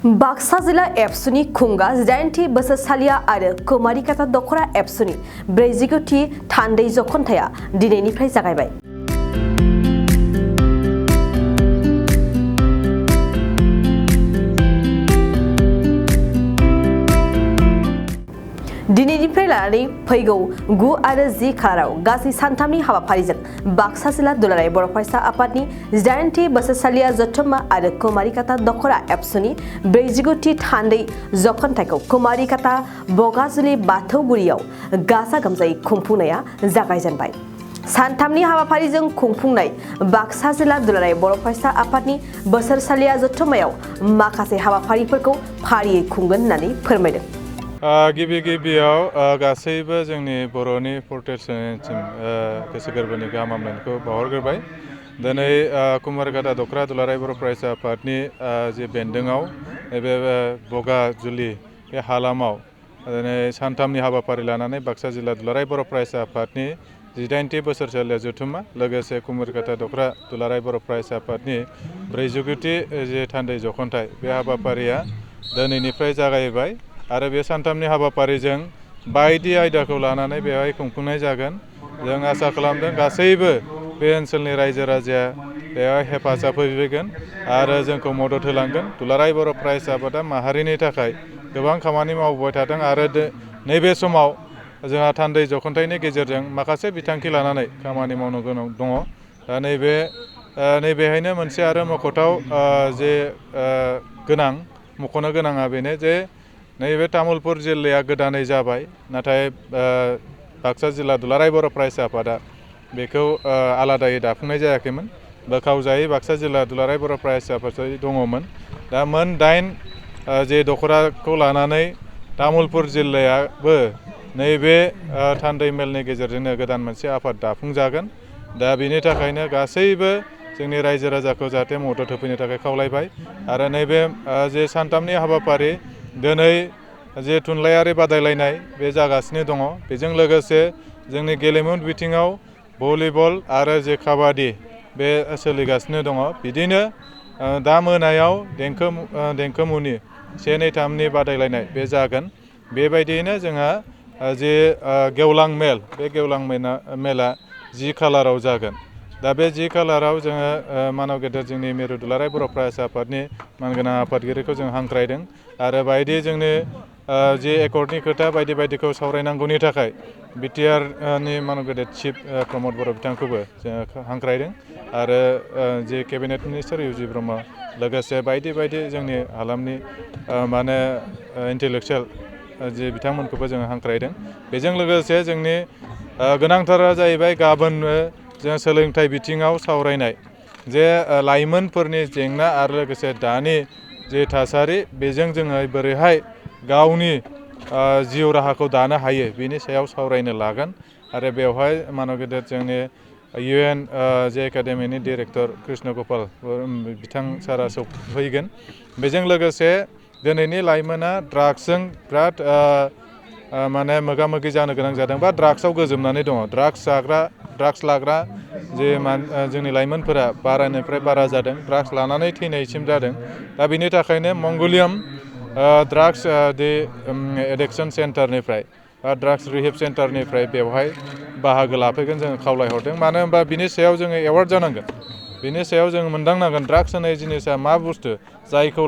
बाक्सा जिल्ला एबसुनि खुंगा 8थि बोसोरसालिया आरो कुमारिकाता दखरा एबसुनि 49थि थान्दै जखनथाया दिनैनिफ्राय जागायबाय। दिनैनिफ्राय लानानै फैगौ 9 आरो 10 खालाराव गासै सानथामनि हाबाफारिजों बाक्सा जिल्ला दुलाराय बर' फरायसा आफादनि 8थि बोसोरसालिया जथुम्मा आरो कुमारिकाता दखरा एबसुनि 49थि थान्दै जखनथायखौ कुमारिकाता बगाजुलि बाथौगुरियाव गाजा गोमजायै खुंफुंनाया जागायजेनबाय। सानथामनि हाबाफारिजों खुंफुंनाय बाक्सा जिल्ला दुलाराय बर' फरायसा आफादनि बोसोरसालिया जथुम्मायाव माखासे हाबाफारिफोरखौ फारियै खुंगोन होननानै फोरमायदों। गिबियाव गासैबो जोंनि बर'नि प्रटेस्टेन्टसिम गोसो गोरबोनि गाहाम हामलायनायखौ बावहरग्रोबाय। दिनै कुमारिकाता दखरा दुलाराय बर' फरायसा आफादनि जि बेन्दोङाव नैबे बगाजुलि बे हालामाव दिनै सानथामनि हाबाफारि लानानै बाक्सा जिल्ला दुलाराय बर' फरायसा आफादनि 18थि बोसोरसालिया जथुम्मा लोगोसे कुमारिकाता दखरा दुलाराय बर' फरायसा आफादनि 49थि जि थान्दै जखनथाय बे हाबाफारिया दिनैनिफ्राय जागायबाय। आरो बे सानथामनि हाबाफारिजों बायदि आयदाखौ लानानै बेवहाय खुंफुंनाय जागोन। जों आसा खालामदों गासैबो बे ओनसोलनि रायजो राजाया बेवहाय हेफाजाब होफैगोन आरो जोंखौ मदद होलांगोन। दुलाराय बर' फरायसा आफादा माहारिनि थाखाय गोबां खामानि मावबोबाय थादों आरो नैबे समाव जोंहा थान्दै जखनथायनि गेजेरजों माखासे बिथांखि लानानै खामानि मावनो गोनां दङ। दा नैबेहायनो मोनसे आरो मख'थाव मख'नो गोनाङा बेनो जे नैबे तामुलपुर जिल्लाया गोदानै जाबाय, नाथाय बाक्सा जिल्ला दुलाराय बर' फरायसा आफादा बेखौ आलादायै दाफुंनाय जायाखैमोन। बोखावजायै बाक्सा जिल्ला दुलाराय बर' फरायसा आफाद दङमोन। दा मोन 8 जे दखराखौ लानानै तामुलपुर जिल्लायाबो नैबे थान्दै मेलनि गेजेरजोंनो गोदान मोनसे आफाद दाफुंजागोन। दा बेनि थाखायनो गासैबो जोंनि रायजो राजाखौ जाहाथे मदद होफैनो थाखाय खावलायबाय। आरो नैबे जे सानथामनि हाबाफारि दिनै जे थुनलाइयारि बादायलायनाय बे जागासिनो दङ। बेजों लोगोसे जोंनि गेलेमु बिथिङाव भलिबल आरो जे काबादि बे सोलिगासिनो दङ। बिदिनो दा मोनायाव देंखोमुनि 1, 2, 3नि बादायलायनाय बे जागोन। बेबायदियैनो जोंहा जे गेवलां मेल बे गेवलां मेला 10 खालाराव जागोन। दा बे 10 खालाराव जोङो मानव गेदेर जोंनि मिरु दुलाराय बर' फरायसा आफादनि मानगोनां आफादगिरिखौ जों हांख्रायदों आरो बायदि जोंनि जे एकर्डनि खोथा बायदिखौ सावरायनांगौनि थाखाय बिटिआरनि मानव गेदेर चिफ प्रमद बर' बिथांखौबो जोङो हांख्रायदों आरो जे केबिनेट मिनिस्टार इउ.जि. ब्रह्म लोगोसे बायदि जोंनि हालामनि इन्टेलेक्सुवेल जे बिथांमोनखौबो जोङो हांख्रायदों। बेजों लोगोसे जोंनि गोनांथारा जाहैबाय गाबोननो जों सोलोंथाइ बिथिङाव सावरायनाय जे लाइमोनफोरनि जेंना आरो लोगोसे दानि जे थासारि बेजों जोङो बोरैहाय गावनि जिउ राहाखौ दानो हायो बेनि सायाव सावरायनो लागोन। आरो बेवहाय मानव गेदेर जोंनि UN जे एकाडेमिनि डिरेक्टर कृष्ण गपाल बिथां सारा फैगोन। बेजों लोगोसे दिनैनि लाइमोना ड्राग्सजों बिराद मोगा मोगि जानो गोनां जादों बा ड्राग्सआव गोजोमनानै दङ। ड्राग्स लाग्रा जे जोंनि लाइमोनफोरा बारानिफ्राय बारा जादों, ड्राग्स लानानै थैनायसिम जादों। दा बेनि थाखायनो मंगलियाम ड्राग्स एडिक्सन सेन्टारनिफ्राय ड्राग्स रिहेब सेन्टारनिफ्राय बेवहाय बाहागो लाफैगोन जोङो खावलायहरदों। मानो होनबा बिनि सायाव जोङो एवार्ड जानांगोन। बिनि सायाव जोङो मोनदांनांगोन ड्राग्स होनाय जिनिसा मा बुस्थु जायखौ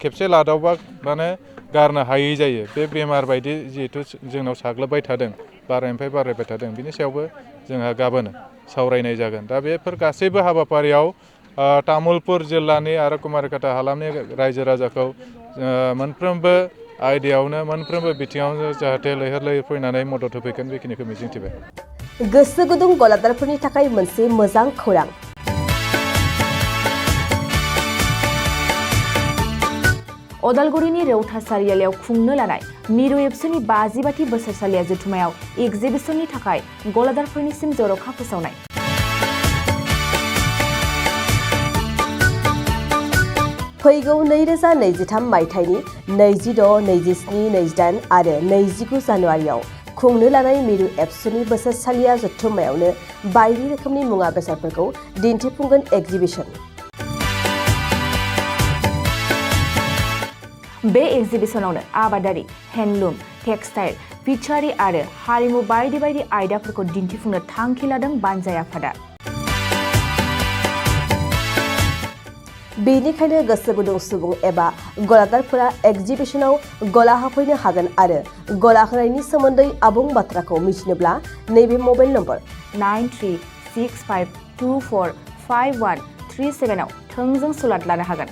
खेबसे लादावबा गारनो हायै जायो। बे बेमार बायदि जिहेथु जोंनाव साग्लोबबाय थादों, बारायनिफ्राय बारायबाय थादों, बिनि सायावबो जोंहा गाबोन सावरायनाय जागोन। दा बेफोर गासैबो हाबाफारियाव तामुलपुर जिल्लानि आरो कुमारिकाता हालामनि रायजो राजाखौ मोनफ्रोमबो आयदायावनो मोनफ्रोमबो बिथिङावनो जाहाथे लैहोर फैनानै मदद होफैगोन बेखिनिखौ मिजिंथिबाय। गोसो गुदुं गलादारफोरनि थाखाय मोनसे मोजां खौरां। अदालगुरिनि रौता सारियालियाव खुंनो लानाय मिरु एबसुनि 52थि बोसोरसालिया जथुम्मायाव एक्जिबिसननि थाखाय गलादारफोरनिसिम जर'खा फोसावनाय। फैगौ 2023 मायथाइनि 26, 27, 28 आरो 29 जानुवारियाव खुंनो लानाय मिरु एबसुनि बोसोरसालिया जथुम्मायावनो बायदि रोखोमनि मुवा बेसादफोरखौ दिन्थिफुंगोन एक्जिबिसन। बे एगजिबिसनावनो आबादारि, हेन्डलुम, टेक्सटाइल, फिसारि आरो हारिमु बायदि बायदि आयदाफोरखौ दिन्थिफुंनो थांखि लादों बानजाय आफादा। बेनिखायनो गोसो गुदुं सुबुं एबा गलादारफोरा एगजिबिसनाव गला होफैनो हागोन आरो गला होनायनि सोमोन्दै आबुं बाथ्राखौ मिथिनोब्ला नैबे मबाइल नम्बर 9365245137 आव थोंजों सुलाद लानो हागोन।